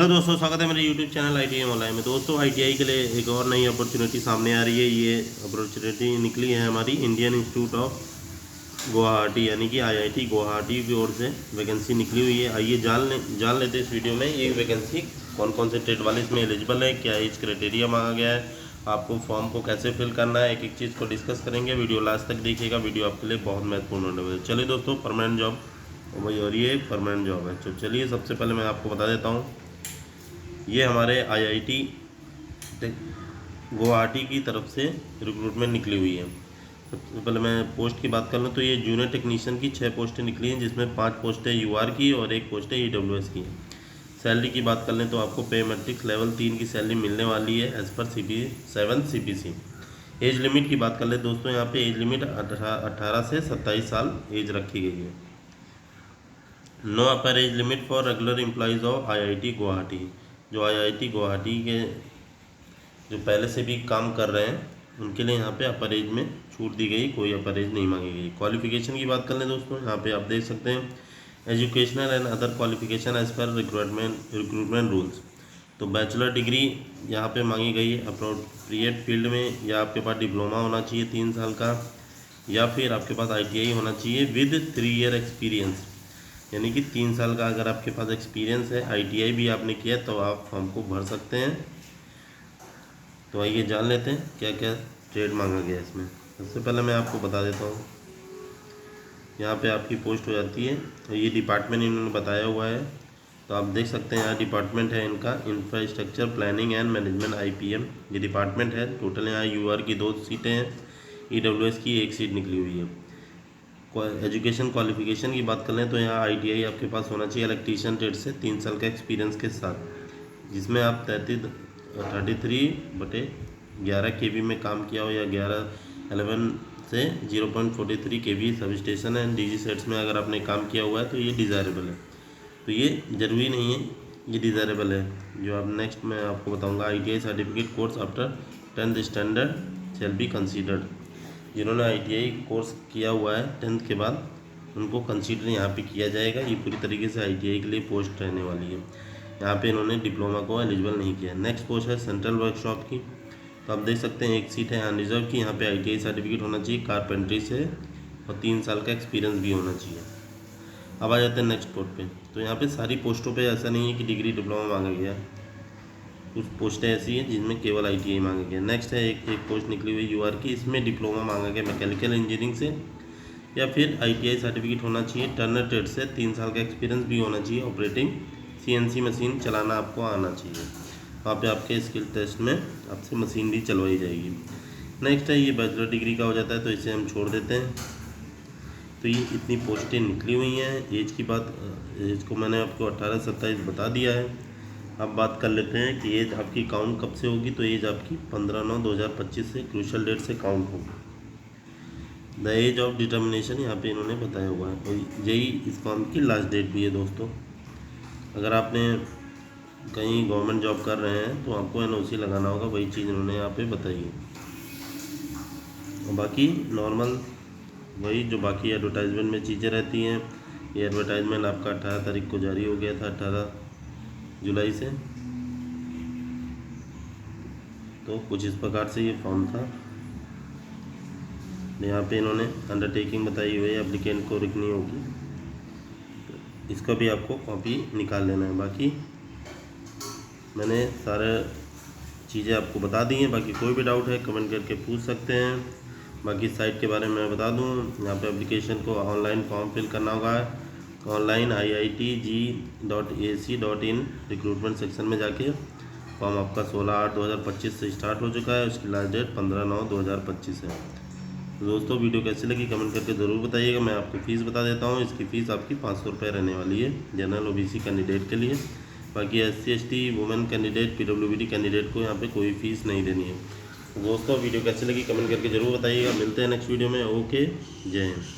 Hello दोस्तों, स्वागत है मेरे यूट्यूब चैनल ITM ऑनलाइन में। दोस्तों, ITI के लिए एक और नई अपॉर्चुनिटी सामने आ रही है। ये अपॉर्चुनिटी निकली है हमारी इंडियन इंस्टीट्यूट ऑफ गुवाहाटी यानी कि IIT गुवाहाटी की ओर से वैकेंसी निकली हुई है। आइए जान लेते हैं इस वीडियो में ये वैकेंसी कौन कौन से ट्रेड वाले इसमें एलिजिबल है, क्या एज क्राइटेरिया मांगा गया है, आपको फॉर्म को कैसे फिल करना है, एक एक चीज़ को डिस्कस करेंगे। वीडियो लास्ट तक देखिएगा, वीडियो आपके लिए बहुत महत्वपूर्ण होने वाला है। चलिए दोस्तों, परमानेंट जॉब वही और ये परमानेंट जॉब है। तो चलिए सबसे पहले मैं आपको बता देता हूँ, ये हमारे IIT गुवाहाटी की तरफ से रिक्रूटमेंट निकली हुई है। सबसे पहले मैं पोस्ट की बात कर लूँ तो ये जूनियर टेक्नीशियन की 6 पोस्टें निकली हैं, जिसमें 5 पोस्टें UR की और 1 पोस्ट है EWS की। सैलरी की बात कर लें तो आपको पे मैट्रिक्स लेवल 3 की सैलरी मिलने वाली है as per 7 CPC। Age limit की बात कर लें दोस्तों, यहाँ पे एज लिमिट 18 से 27 साल एज रखी गई है। No upper age limit for regular employees of IIT Guwahati. जो IIT गुवाहाटी के जो पहले से भी काम कर रहे हैं उनके लिए यहाँ पे अपर एज में छूट दी गई, कोई अपर एज नहीं मांगी गई। क्वालिफिकेशन की बात कर लें दोस्तों, यहाँ पे आप देख सकते हैं educational and other qualification age पर रिक्रूटमेंट रूल्स। तो बैचलर डिग्री यहाँ पे मांगी गई है अप्रोप्रिएट फील्ड में, या आपके पास डिप्लोमा होना चाहिए 3 साल का, या फिर आपके पास ITI होना चाहिए विद 3 ईयर एक्सपीरियंस, यानी कि 3 साल का अगर आपके पास एक्सपीरियंस है, ITI भी आपने किया तो आप फॉर्म को भर सकते हैं। तो आइए जान लेते हैं क्या क्या ट्रेड मांगा गया है इसमें। सबसे पहले मैं आपको बता देता हूँ, यहाँ पे आपकी पोस्ट हो जाती है। तो ये डिपार्टमेंट इन्होंने बताया हुआ है, तो आप देख सकते हैं यहाँ डिपार्टमेंट है इनका infrastructure planning and management IPM ये डिपार्टमेंट है। टोटल यहाँ UR की 2 सीटें हैं, EWS की 1 सीट निकली हुई है। एजुकेशन क्वालिफिकेशन की बात कर लें तो यहाँ ITI आपके पास होना चाहिए इलेक्ट्रीशियन ट्रेड से 3 साल का एक्सपीरियंस के साथ, जिसमें आप 33/11 kV में काम किया हो, या 11 से 0.43 kV sub station and DG sets में अगर आपने काम किया हुआ है तो ये डिज़ायरेबल है। तो ये ज़रूरी नहीं है, ये डिज़ायरेबल है। जो आप नेक्स्ट मैं आपको बताऊँगा, ITI certificate course after 10th standard shall be considered. जिन्होंने ITI कोर्स किया हुआ है 10th के बाद उनको कंसीडर यहाँ पे किया जाएगा। ये पूरी तरीके से ITI के लिए पोस्ट रहने वाली है। यहाँ पे इन्होंने डिप्लोमा को एलिजिबल नहीं किया। नेक्स्ट पोस्ट है सेंट्रल वर्कशॉप की, तो आप देख सकते हैं 1 सीट है अनरिजर्व की। यहाँ पे ITI सर्टिफिकेट होना चाहिए कारपेंट्री से और 3 साल का एक्सपीरियंस भी होना चाहिए। अब आ जाते हैं नेक्स्ट पोस्ट पे। तो यहाँ पे सारी पोस्टों पे ऐसा नहीं है कि डिग्री डिप्लोमा मांगा गया, कुछ पोस्टें ऐसी हैं जिनमें केवल ITI मांगा गया। नेक्स्ट है एक पोस्ट निकली हुई UR की, इसमें डिप्लोमा मांगा गया मैकेनिकल इंजीनियरिंग से, या फिर ITI सर्टिफिकेट होना चाहिए टर्नर ट्रेड से, 3 साल का एक्सपीरियंस भी होना चाहिए, ऑपरेटिंग CNC मशीन चलाना आपको आना चाहिए। वहाँ पे आपके स्किल टेस्ट में आपसे मशीन भी चलवाई जाएगी। नेक्स्ट है ये बैचलर डिग्री का हो जाता है, तो इसे हम छोड़ देते हैं। तो ये इतनी पोस्टें निकली हुई हैं। एज की बात, एज को मैंने आपको 18 से 27 बता दिया है। अब बात कर लेते हैं कि एज आपकी काउंट कब से होगी। तो एज आपकी 15/9/2025 से क्रूशल डेट से काउंट होगी। द एज ऑफ डिटर्मिनेशन यहाँ पे इन्होंने बताया हुआ है, और यही इस फॉर्म की लास्ट डेट भी है दोस्तों। अगर आपने कहीं गवर्नमेंट जॉब कर रहे हैं तो आपको NOC लगाना होगा, वही चीज़ इन्होंने यहाँ पे बताई है। और बाकी नॉर्मल वही जो बाकी एडवर्टाइजमेंट में चीज़ें रहती हैं। ये एडवर्टाइजमेंट आपका 18 तारीख को जारी हो गया था, 18 जुलाई से। तो कुछ इस प्रकार से ये फॉर्म था। यहाँ पे इन्होंने अंडरटेकिंग बताई हुई है, एप्लीकेंट को लिखनी होगी, तो इसका भी आपको कॉपी निकाल लेना है। बाकी मैंने सारे चीज़ें आपको बता दी हैं। बाकी कोई भी डाउट है कमेंट करके पूछ सकते हैं। बाकी साइट के बारे में मैं बता दूं, यहाँ पे एप्लीकेशन को ऑनलाइन फॉर्म फिल करना होगा। ऑनलाइन IITG.ac.in रिक्रूटमेंट सेक्शन में जाके फॉर्म आपका 16/8/2025 से स्टार्ट हो चुका है। उसकी लास्ट डेट 15/9/2025 है। तो दोस्तों, वीडियो कैसी लगी कमेंट करके ज़रूर बताइएगा। मैं आपको फ़ीस बता देता हूँ, इसकी फ़ीस आपकी 500 रुपये रहने वाली है जनरल OBC कैंडिडेट के लिए। बाकी SC ST women candidate PWBD candidate को यहाँ पे कोई फ़ीस नहीं देनी है। दोस्तों, वीडियो कैसी लगी कमेंट करके ज़रूर बताइएगा। मिलते हैं नेक्स्ट वीडियो में। ओके, जय हिंद।